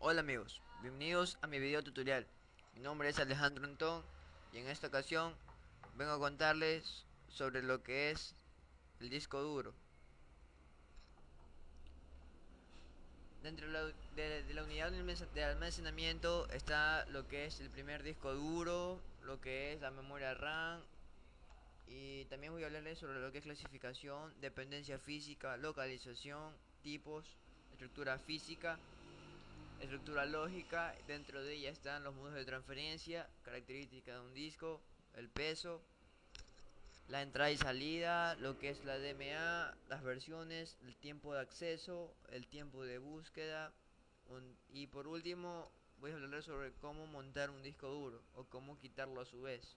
Hola amigos, bienvenidos a mi video tutorial. Mi nombre es Alejandro Antón y en esta ocasión vengo a contarles sobre lo que es el disco duro. Dentro de la unidad de almacenamiento está lo que es el primer disco duro, lo que es la memoria RAM, y también voy a hablarles sobre lo que es clasificación, dependencia física, localización, tipos, estructura física, estructura lógica. Dentro de ella están los modos de transferencia, características de un disco, el peso, la entrada y salida, lo que es la DMA, las versiones, el tiempo de acceso, el tiempo de búsqueda. Y por último voy a hablar sobre cómo montar un disco duro o cómo quitarlo a su vez.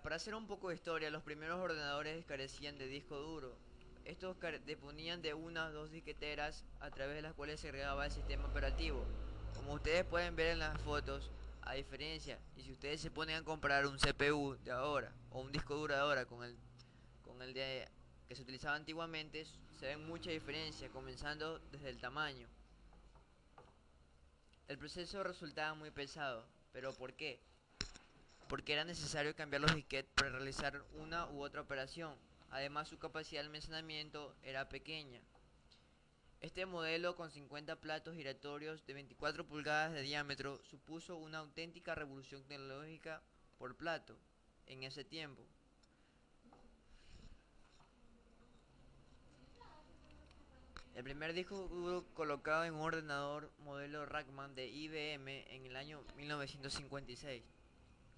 Para hacer un poco de historia, los primeros ordenadores carecían de disco duro. Estos disponían de una o dos disqueteras a través de las cuales se agregaba el sistema operativo. Como ustedes pueden ver en las fotos, a diferencia, y si ustedes se ponen a comparar un CPU de ahora o un disco duro de ahora con el de que se utilizaba antiguamente, se ven mucha diferencia, comenzando desde el tamaño. El proceso resultaba muy pesado, pero ¿por qué? Porque era necesario cambiar los disquetes para realizar una u otra operación. Además, su capacidad de almacenamiento era pequeña. Este modelo, con 50 platos giratorios de 24 pulgadas de diámetro, supuso una auténtica revolución tecnológica por plato en ese tiempo. El primer disco duro colocado en un ordenador modelo Rackman de IBM en el año 1956.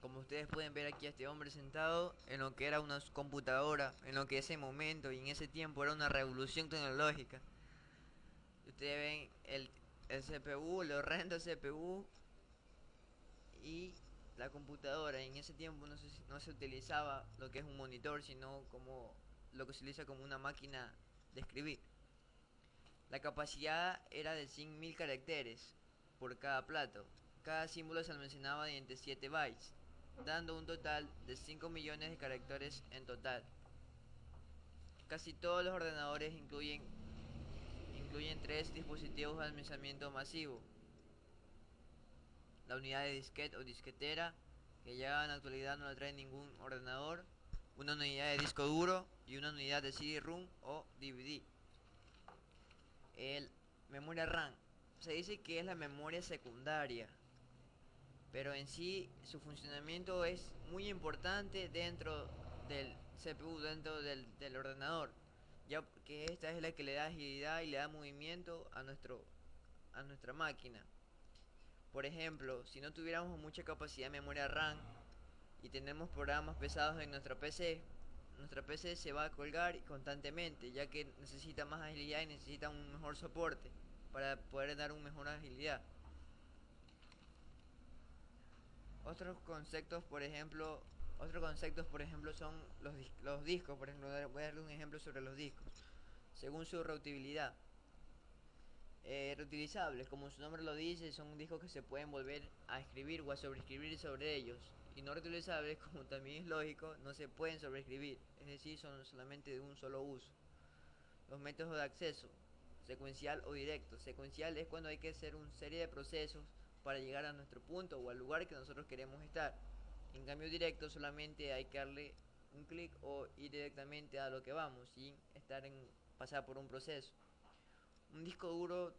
Como ustedes pueden ver aquí a este hombre sentado en lo que era una computadora, en lo que ese momento y en ese tiempo era una revolución tecnológica. Ustedes ven el CPU, el horrendo CPU y la computadora. En ese tiempo no se utilizaba lo que es un monitor, sino como lo que se utiliza como una máquina de escribir. La capacidad era de 100.000 caracteres por cada plato. Cada símbolo se almacenaba mediante 7 bytes, dando un total de 5 millones de caracteres en total. Casi todos los ordenadores incluyen tres dispositivos de almacenamiento masivo: la unidad de disquete o disquetera, que ya en la actualidad no la trae ningún ordenador, una unidad de disco duro y una unidad de CD-ROM o DVD. El memoria RAM se dice que es la memoria secundaria, pero en sí su funcionamiento es muy importante dentro del CPU, dentro del ordenador, ya que esta es la que le da agilidad y le da movimiento a nuestra máquina. Por ejemplo, si no tuviéramos mucha capacidad de memoria RAM y tenemos programas pesados en nuestra PC se va a colgar constantemente, ya que necesita más agilidad y necesita un mejor soporte para poder dar una mejor agilidad. Otros conceptos, por ejemplo, son los discos. Por ejemplo, voy a darle un ejemplo sobre los discos. Según su reutilibilidad, reutilizables, como su nombre lo dice, son discos que se pueden volver a escribir o a sobreescribir sobre ellos. Y no reutilizables, como también es lógico, no se pueden sobreescribir, es decir, son solamente de un solo uso. Los métodos de acceso: secuencial o directo. Secuencial es cuando hay que hacer una serie de procesos para llegar a nuestro punto o al lugar que nosotros queremos estar. En cambio, directo solamente hay que darle un clic o ir directamente a lo que vamos sin pasar por un proceso. Un disco duro,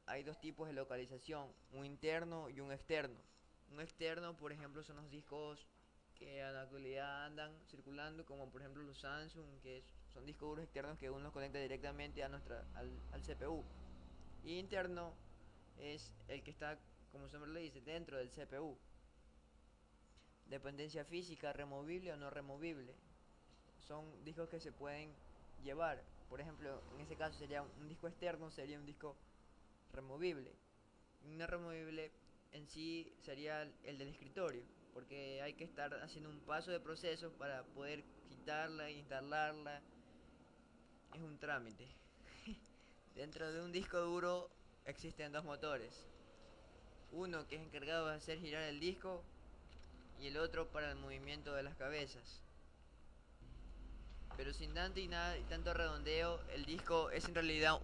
hay dos tipos de localización: un interno y un externo. Un externo, por ejemplo, son los discos que en la actualidad andan circulando, como por ejemplo los Samsung, que son discos duros externos que uno los conecta directamente al CPU. Y interno es el que está, como su nombre le dice, dentro del CPU. Dependencia física: removible o no removible. Son discos que se pueden llevar. Por ejemplo, en ese caso sería un disco externo, sería un disco removible. No removible en sí sería el del escritorio, porque hay que estar haciendo un paso de procesos para poder quitarla e instalarla. Es un trámite. Dentro de un disco duro existen dos motores: uno que es encargado de hacer girar el disco y el otro para el movimiento de las cabezas. Pero sin tanto y tanto redondeo, el disco es en realidad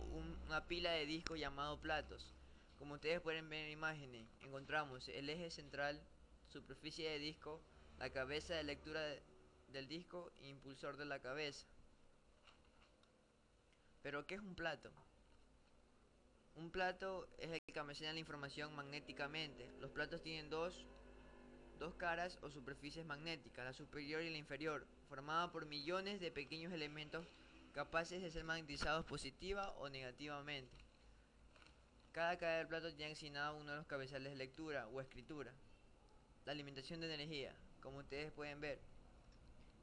una pila de discos llamado platos. Como ustedes pueden ver en la imagen, encontramos el eje central, superficie de disco, la cabeza de lectura del disco e impulsor de la cabeza. Pero ¿qué es un plato? Un plato es el que almacena la información magnéticamente. Los platos tienen dos caras o superficies magnéticas, la superior y la inferior, formada por millones de pequeños elementos capaces de ser magnetizados positiva o negativamente. Cada cara del plato tiene asignado uno de los cabezales de lectura o escritura. La alimentación de energía, como ustedes pueden ver,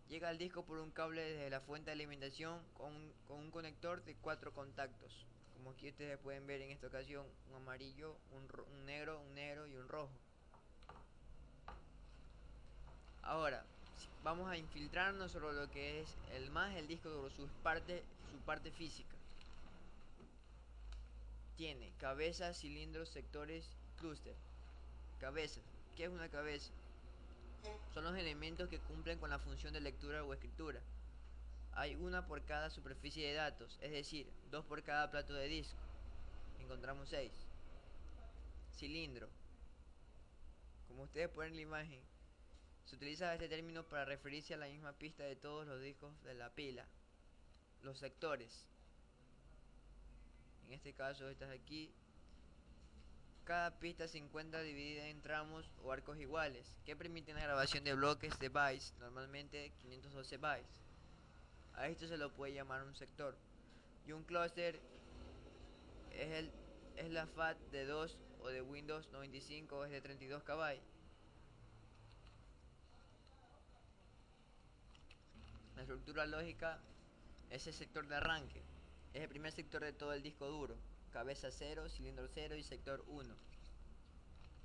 llega al disco por un cable desde la fuente de alimentación con un conector de 4 contactos. Como aquí ustedes pueden ver en esta ocasión un amarillo, un negro y un rojo. Ahora, vamos a infiltrarnos sobre lo que es el disco duro, su parte física. Tiene cabeza, cilindros, sectores, clúster. Cabeza. ¿Qué es una cabeza? Son los elementos que cumplen con la función de lectura o escritura. Hay una por cada superficie de datos, es decir, dos por cada plato de disco. Encontramos 6. Cilindro. Como ustedes pueden ver en la imagen, se utiliza este término para referirse a la misma pista de todos los discos de la pila. Los sectores. En este caso, estas aquí. Cada pista se encuentra dividida en tramos o arcos iguales, que permiten la grabación de bloques de bytes, normalmente 512 bytes. A esto se lo puede llamar un sector. Y un clúster es, es la FAT de 2 o de Windows 95 es de 32 KB. La estructura lógica es el sector de arranque. Es el primer sector de todo el disco duro. Cabeza 0, cilindro 0 y sector 1.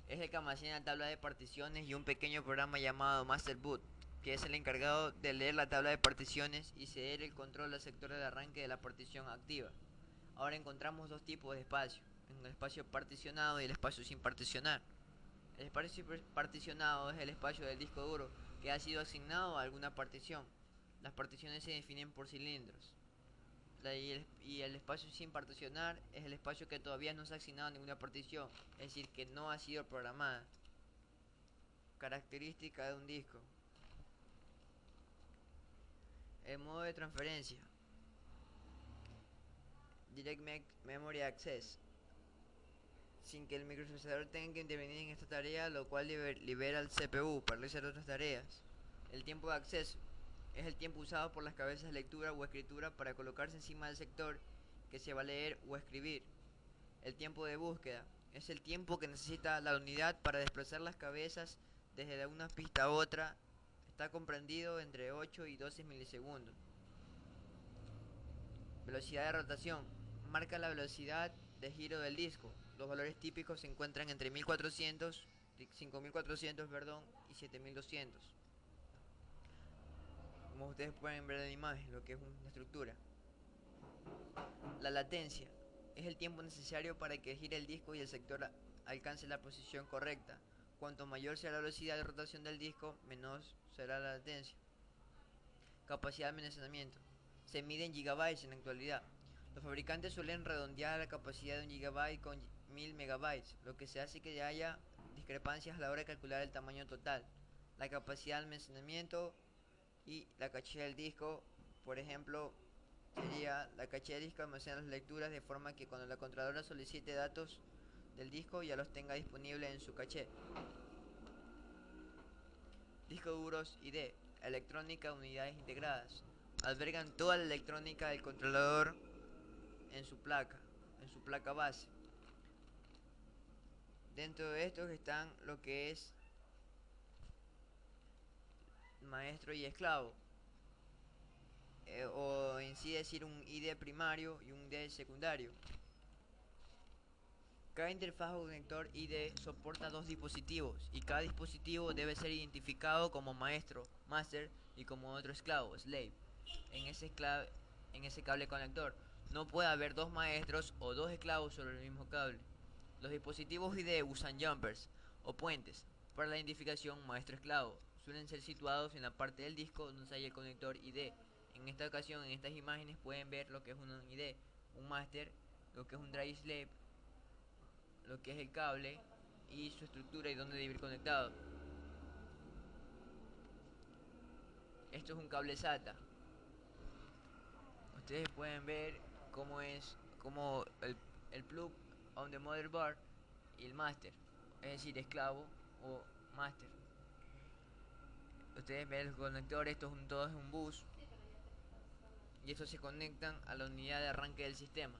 Es el que almacena la tabla de particiones y un pequeño programa llamado Master Boot, que es el encargado de leer la tabla de particiones y ceder el control al sector de arranque de la partición activa. Ahora encontramos dos tipos de espacio, el espacio particionado y el espacio sin particionar. El espacio particionado es el espacio del disco duro que ha sido asignado a alguna partición. Las particiones se definen por cilindros. Y el espacio sin particionar es el espacio que todavía no se ha asignado a ninguna partición, es decir, que no ha sido programada. Característica de un disco. El modo de transferencia. Direct Memory Access. Sin que el microprocesador tenga que intervenir en esta tarea, lo cual libera al CPU para realizar otras tareas. El tiempo de acceso es el tiempo usado por las cabezas de lectura o escritura para colocarse encima del sector que se va a leer o escribir. El tiempo de búsqueda es el tiempo que necesita la unidad para desplazar las cabezas desde una pista a otra. Está comprendido entre 8 y 12 milisegundos. Velocidad de rotación marca la velocidad de giro del disco. Los valores típicos se encuentran entre 5400 y 7200. Como ustedes pueden ver en la imagen, lo que es una estructura. La latencia es el tiempo necesario para que gire el disco y el sector alcance la posición correcta. Cuanto mayor sea la velocidad de rotación del disco, menor será la latencia. Capacidad de almacenamiento. Se mide en gigabytes en la actualidad. Los fabricantes suelen redondear la capacidad de un gigabyte con 1000 megabytes, lo que se hace que haya discrepancias a la hora de calcular el tamaño total. La capacidad de almacenamiento y la caché del disco, por ejemplo, sería la caché del disco almacena las lecturas de forma que cuando la controladora solicite datos del disco ya los tenga disponibles en su caché. Discos duros ID, electrónica, unidades integradas. Albergan toda la electrónica del controlador en su placa base. Dentro de estos están lo que es maestro y esclavo, o en sí decir un ID primario y un ID secundario. Cada interfaz o conector ID soporta dos dispositivos y cada dispositivo debe ser identificado como maestro, master, y como otro esclavo, slave, en ese cable conector. No puede haber dos maestros o dos esclavos sobre el mismo cable. Los dispositivos ID usan jumpers o puentes para la identificación maestro-esclavo. Suelen ser situados en la parte del disco donde hay el conector ID. En esta ocasión, en estas imágenes pueden ver lo que es un ID, un master, lo que es un drive slave, lo que es el cable y su estructura y dónde debe ir conectado. Esto es un cable SATA. Ustedes pueden ver cómo es como el plug on the motherboard y el master, es decir, esclavo o master. Ustedes ven el conector, todo es un bus y estos se conectan a la unidad de arranque del sistema.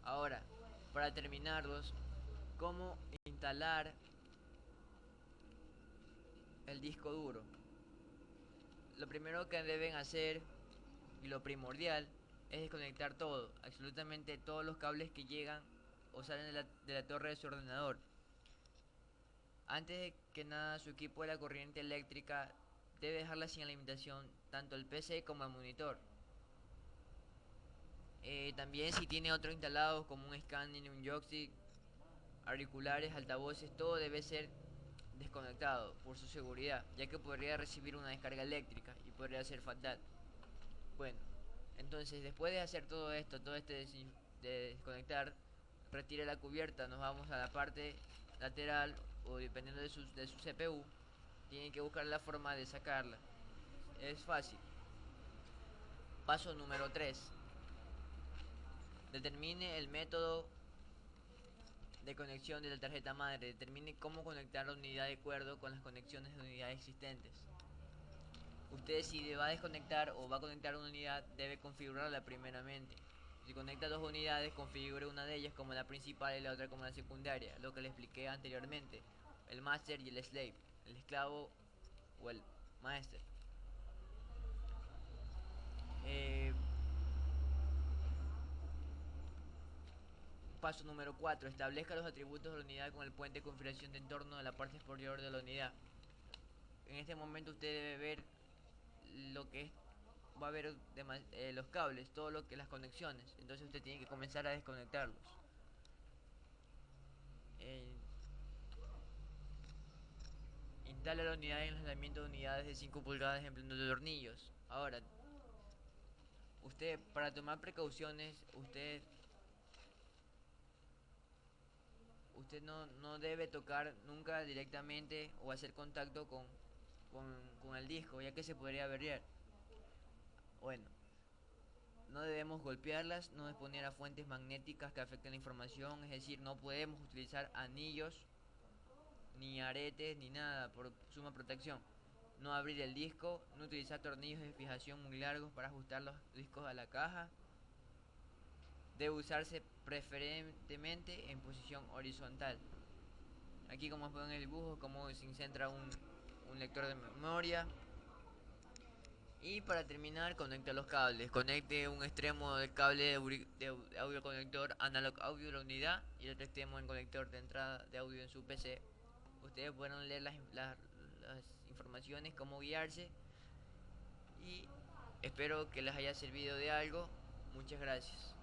Ahora, para terminarlos, cómo instalar el disco duro. Lo primero que deben hacer y lo primordial es desconectar todo, absolutamente todos los cables que llegan o salen de la torre de su ordenador. Antes de que nada, su equipo de la corriente eléctrica debe dejarla sin alimentación tanto el PC como el monitor. También si tiene otro instalado como un scanner, un joystick, auriculares, altavoces, todo debe ser desconectado por su seguridad, ya que podría recibir una descarga eléctrica y podría ser fatal. Bueno, entonces después de hacer todo esto, de desconectar, retire la cubierta, nos vamos a la parte lateral o dependiendo de su CPU, tienen que buscar la forma de sacarla. Es fácil. Paso número 3. Determine el método de conexión de la tarjeta madre. Determine cómo conectar la unidad de acuerdo con las conexiones de unidades existentes. Usted si va a desconectar o va a conectar una unidad debe configurarla primeramente. Si conecta dos unidades, configure una de ellas como la principal y la otra como la secundaria, lo que le expliqué anteriormente, el master y el slave, el esclavo o el master. Eh, Paso número 4. Establezca los atributos de la unidad con el puente de configuración de entorno de la parte superior de la unidad. En este momento usted debe ver lo que es, va a ver los cables, todo lo que las conexiones. Entonces usted tiene que comenzar a desconectarlos. Eh, Instala la unidad en el aislamiento de unidades de 5 pulgadas empleando tornillos. Ahora, usted para tomar precauciones, usted no debe tocar nunca directamente o hacer contacto con el disco, ya que se podría averiar. Bueno, no debemos golpearlas, no exponer a fuentes magnéticas que afecten la información, es decir, no podemos utilizar anillos, ni aretes, ni nada por suma protección. No abrir el disco, no utilizar tornillos de fijación muy largos para ajustar los discos a la caja. Debe usarse preferentemente en posición horizontal. Aquí como pueden ver en el dibujo, como se encuentra un lector de memoria. Y para terminar, conecte los cables. Conecte un extremo del cable de audio conector analog audio de la unidad y el otro extremo en conector de entrada de audio en su PC. Ustedes pueden leer las informaciones, cómo guiarse. Y espero que les haya servido de algo. Muchas gracias.